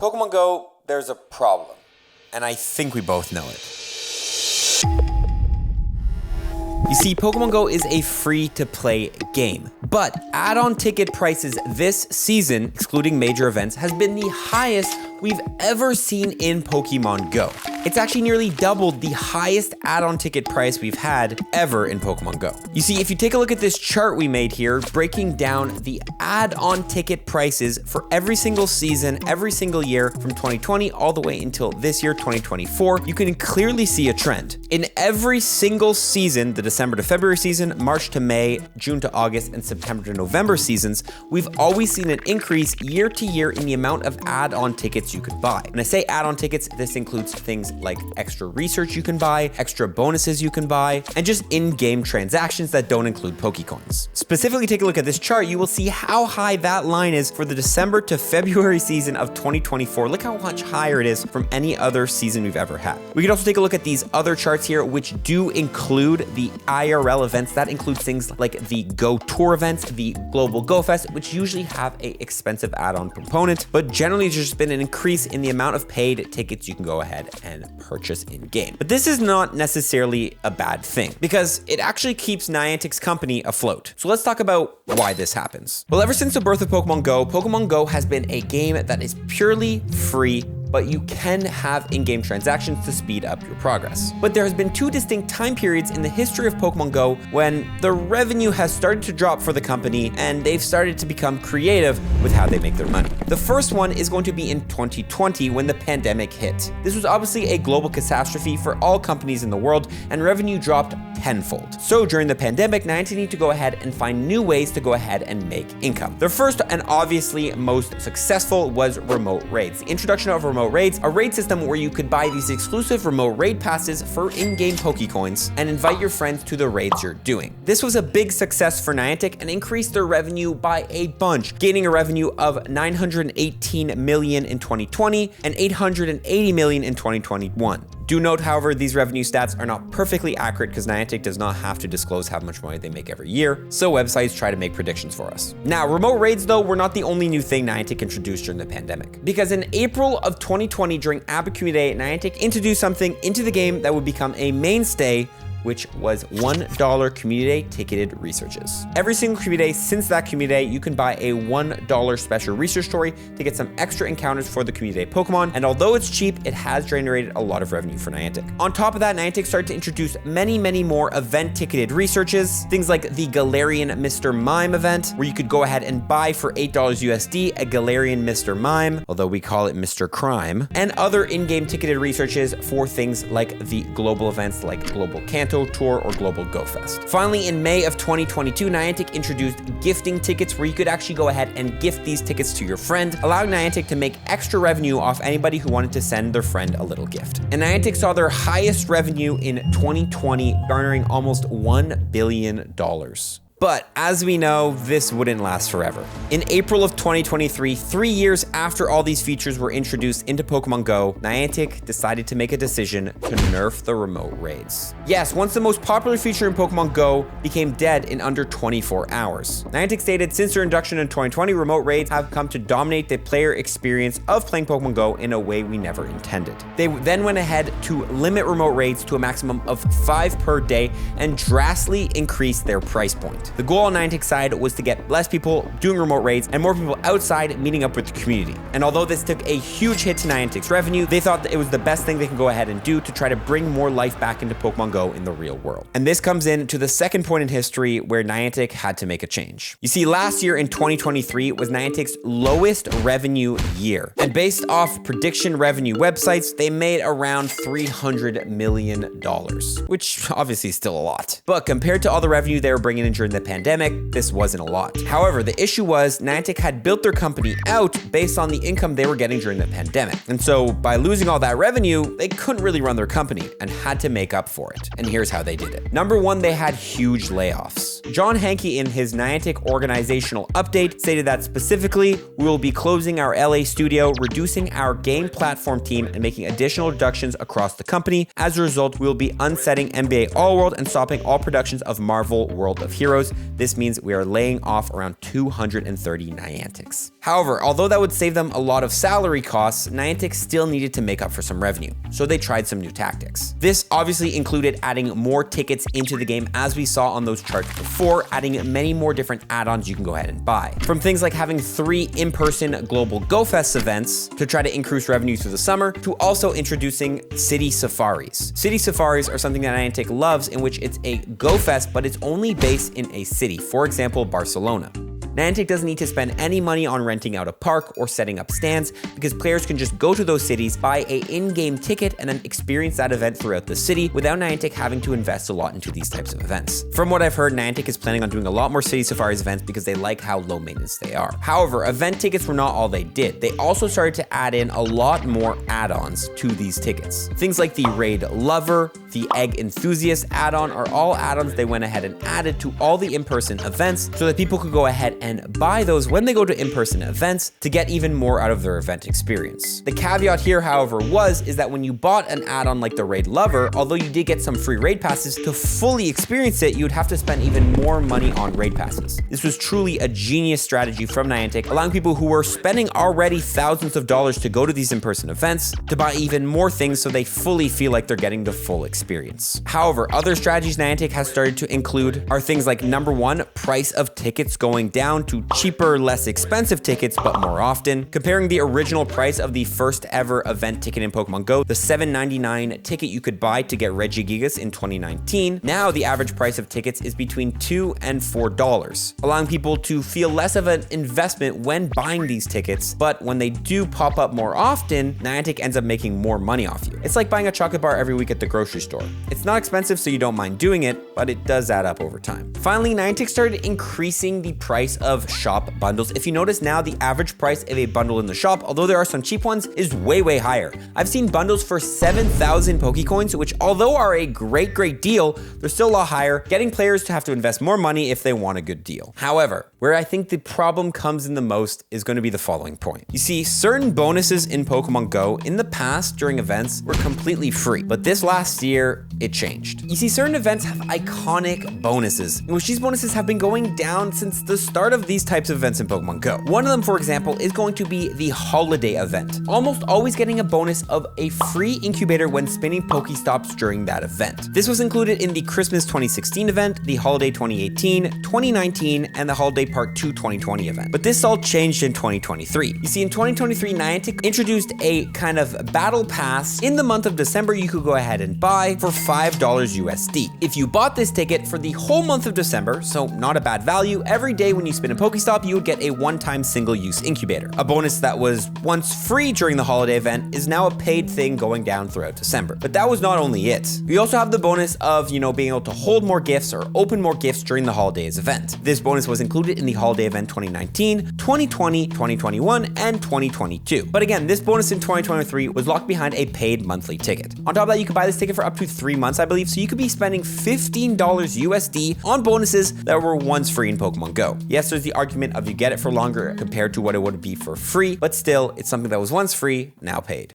Pokemon Go, there's a problem, and I think we both know it. You see, Pokemon Go is a free-to-play game, but add-on ticket prices this season, excluding major events, has been the highest we've ever seen in Pokemon Go. It's actually nearly doubled the highest add-on ticket price we've had ever in Pokemon Go. You see, if you take a look at this chart we made here, breaking down the add-on ticket prices for every single season, every single year from 2020 all the way until this year, 2024, you can clearly see a trend. In every single season, the December to February season, March to May, June to August, and September to November seasons, we've always seen an increase year to year in the amount of add-on tickets you could buy. When I say add-on tickets, this includes things like extra research you can buy, extra bonuses you can buy, and just in-game transactions that don't include Pokecoins. Specifically, take a look at this chart, you will see how high that line is for the December to February season of 2024. Look how much higher it is from any other season we've ever had. We could also take a look at these other charts here, which do include the IRL events. That includes things like the Go Tour events, the Global Go Fest, which usually have an expensive add-on component, but generally there's just been an increase in the amount of paid tickets you can go ahead and purchase in-game. But this is not necessarily a bad thing, because it actually keeps Niantic's company afloat. So let's talk about why this happens. Well, ever since the birth of Pokemon Go has been a game that is purely free, but you can have in-game transactions to speed up your progress. But there has been two distinct time periods in the history of Pokemon Go when the revenue has started to drop for the company and they've started to become creative with how they make their money. The first one is going to be in 2020 when the pandemic hit. This was obviously a global catastrophe for all companies in the world and revenue dropped tenfold. So during the pandemic, Niantic needed to go ahead and find new ways to go ahead and make income. Their first and obviously most successful was remote raids. The introduction of remote raids, a raid system where you could buy these exclusive remote raid passes for in-game Pokecoins and invite your friends to the raids you're doing. This was a big success for Niantic and increased their revenue by a bunch, gaining a revenue of 918 million in 2020 and 880 million in 2021. Do note, however, these revenue stats are not perfectly accurate because Niantic does not have to disclose how much money they make every year, so websites try to make predictions for us. Now, remote raids, though, were not the only new thing Niantic introduced during the pandemic, because in April of 2020, during App Community Day, Niantic introduced something into the game that would become a mainstay, which was $1 Community Day ticketed researches. Every single Community Day since that Community Day, you can buy a $1 special research story to get some extra encounters for the Community Day Pokemon, and although it's cheap, it has generated a lot of revenue for Niantic. On top of that, Niantic started to introduce many more event ticketed researches, things like the Galarian Mr. Mime event, where you could go ahead and buy for $8 USD a Galarian Mr. Mime, although we call it Mr. Crime, and other in-game ticketed researches for things like the global events like Global Kanto Tour or Global Go Fest. Finally, in May of 2022, Niantic introduced gifting tickets where you could actually go ahead and gift these tickets to your friend, allowing Niantic to make extra revenue off anybody who wanted to send their friend a little gift. And Niantic saw their highest revenue in 2020, garnering almost $1 billion. But as we know, this wouldn't last forever. In April of 2023, 3 years after all these features were introduced into Pokemon Go, Niantic decided to make a decision to nerf the remote raids. Yes, once the most popular feature in Pokemon Go became dead in under 24 hours. Niantic stated since their introduction in 2020, remote raids have come to dominate the player experience of playing Pokemon Go in a way we never intended. They then went ahead to limit remote raids to a maximum of 5 per day and drastically increased their price point. The goal on Niantic's side was to get less people doing remote raids and more people outside meeting up with the community. And although this took a huge hit to Niantic's revenue, they thought that it was the best thing they can go ahead and do to try to bring more life back into Pokemon Go in the real world. And this comes in to the second point in history where Niantic had to make a change. You see, last year in 2023 was Niantic's lowest revenue year. And based off prediction revenue websites, they made around $300 million, which obviously is still a lot. But compared to all the revenue they were bringing in during the pandemic, this wasn't a lot. However, the issue was Niantic had built their company out based on the income they were getting during the pandemic. And so by losing all that revenue, they couldn't really run their company and had to make up for it. And here's how they did it. Number one, they had huge layoffs. John Hankey in his Niantic organizational update stated that specifically, we will be closing our LA studio, reducing our game platform team, and making additional reductions across the company. As a result, we will be unsetting NBA All World and stopping all productions of Marvel World of Heroes. goes, this means we are laying off around 230 Niantics. However, although that would save them a lot of salary costs, Niantic still needed to make up for some revenue, so they tried some new tactics. This obviously included adding more tickets into the game, as we saw on those charts before, adding many more different add-ons you can go ahead and buy. From things like having 3 in-person global GoFest events to try to increase revenue through the summer, to also introducing city safaris. City safaris are something that Niantic loves, in which it's a GoFest, but it's only based in a city, for example, Barcelona. Niantic doesn't need to spend any money on renting out a park or setting up stands, because players can just go to those cities, buy a in-game ticket, and then experience that event throughout the city without Niantic having to invest a lot into these types of events. From what I've heard, Niantic is planning on doing a lot more City Safaris events because they like how low maintenance they are. However, event tickets were not all they did. They also started to add in a lot more add-ons to these tickets. Things like the Raid Lover, the Egg Enthusiast add-on are all add-ons they went ahead and added to all the in-person events so that people could go ahead and buy those when they go to in-person events to get even more out of their event experience. The caveat here, however, is that when you bought an add-on like the Raid Lover, although you did get some free raid passes, to fully experience it, you'd have to spend even more money on raid passes. This was truly a genius strategy from Niantic, allowing people who were spending already thousands of dollars to go to these in-person events to buy even more things so they fully feel like they're getting the full experience. However, other strategies Niantic has started to include are things like number 1, price of tickets going down to cheaper, less expensive tickets, but more often. Comparing the original price of the first ever event ticket in Pokemon Go, the $7.99 ticket you could buy to get Regigigas in 2019, now the average price of tickets is between $2 and $4, allowing people to feel less of an investment when buying these tickets, but when they do pop up more often, Niantic ends up making more money off you. It's like buying a chocolate bar every week at the grocery store. It's not expensive, so you don't mind doing it, but it does add up over time. Finally, Niantic started increasing the price of shop bundles. If you notice now, the average price of a bundle in the shop, although there are some cheap ones, is way higher. I've seen bundles for 7,000 Pokecoins, which although are a great deal, they're still a lot higher, getting players to have to invest more money if they want a good deal. However, where I think the problem comes in the most is going to be the following point. You see, certain bonuses in Pokemon Go in the past during events were completely free, but this last year, it changed. You see, certain events have iconic bonuses, in which these bonuses have been going down since the start of these types of events in Pokemon Go. One of them, for example, is going to be the holiday event, almost always getting a bonus of a free incubator when spinning Pokestops during that event. This was included in the Christmas 2016 event, the Holiday 2018, 2019, and the Holiday Part 2 2020 event. But this all changed in 2023. You see, in 2023, Niantic introduced a kind of battle pass in the month of December you could go ahead and buy for $5 USD. If you bought this ticket for the whole month of December, so not a bad value, every day when you spin a Pokestop, you would get a one-time single-use incubator. A bonus that was once free during the holiday event is now a paid thing going down throughout December. But that was not only it. We also have the bonus of, being able to hold more gifts or open more gifts during the holidays event. This bonus was included in the holiday event 2019, 2020, 2021, and 2022. But again, this bonus in 2023 was locked behind a paid monthly ticket. On top of that, you could buy this ticket for up to 3 months, I believe, so you could be spending $15 USD on bonuses that were once free in Pokemon Go. Yes, there's the argument of you get it for longer compared to what it would be for free, but still, it's something that was once free, now paid.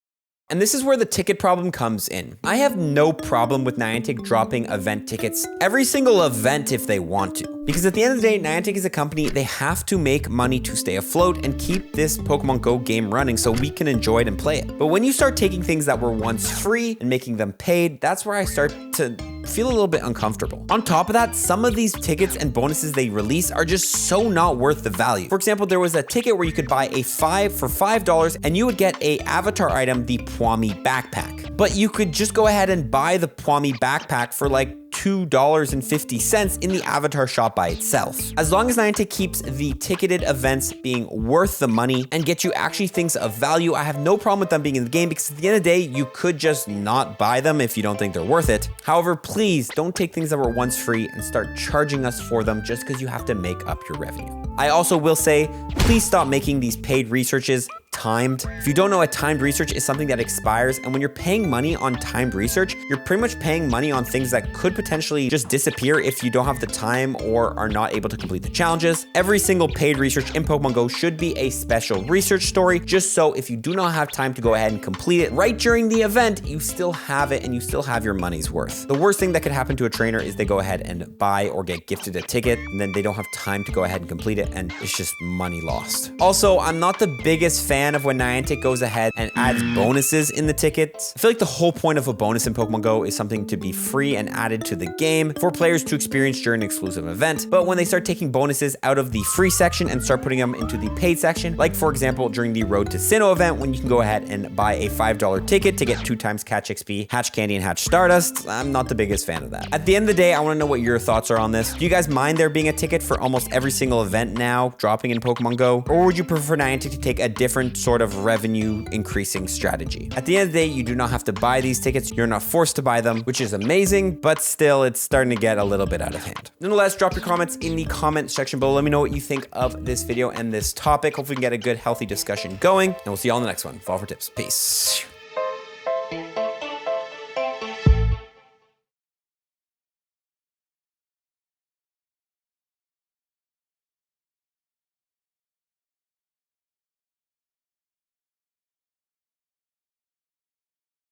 And this is where the ticket problem comes in. I have no problem with Niantic dropping event tickets every single event if they want to. Because at the end of the day, Niantic is a company, they have to make money to stay afloat and keep this Pokemon Go game running so we can enjoy it and play it. But when you start taking things that were once free and making them paid, that's where I start to feel a little bit uncomfortable. On top of that, some of these tickets and bonuses they release are just so not worth the value. For example, there was a ticket where you could buy a for $5 and you would get a avatar item, the Pwami backpack. But you could just go ahead and buy the Pwami backpack for like $2.50 in the avatar shop by itself. As long as Niantic keeps the ticketed events being worth the money and get you actually things of value, I have no problem with them being in the game, because at the end of the day, you could just not buy them if you don't think they're worth it. However, please don't take things that were once free and start charging us for them just because you have to make up your revenue. I also will say, please stop making these paid researches timed. If you don't know, a timed research is something that expires, and when you're paying money on timed research, you're pretty much paying money on things that could potentially just disappear if you don't have the time or are not able to complete the challenges. Every single paid research in Pokemon Go should be a special research story, just so if you do not have time to go ahead and complete it right during the event, you still have it and you still have your money's worth. The worst thing that could happen to a trainer is they go ahead and buy or get gifted a ticket, and then they don't have time to go ahead and complete it, and it's just money lost. Also, I'm not the biggest fan of when Niantic goes ahead and adds bonuses in the tickets. I feel like the whole point of a bonus in Pokemon Go is something to be free and added to the game for players to experience during an exclusive event. But when they start taking bonuses out of the free section and start putting them into the paid section, like for example, during the Road to Sinnoh event, when you can go ahead and buy a $5 ticket to get 2 times Catch XP, Hatch Candy, and Hatch Stardust, I'm not the biggest fan of that. At the end of the day, I want to know what your thoughts are on this. Do you guys mind there being a ticket for almost every single event now dropping in Pokemon Go? Or would you prefer Niantic to take a different sort of revenue increasing strategy? At the end of the day, you do not have to buy these tickets. You're not forced to buy them, which is amazing, but still, it's starting to get a little bit out of hand. Nonetheless, drop your comments in the comment section below. Let me know what you think of this video and this topic. Hopefully we can get a good, healthy discussion going, and we'll see you all in the next one. Follow for tips. Peace.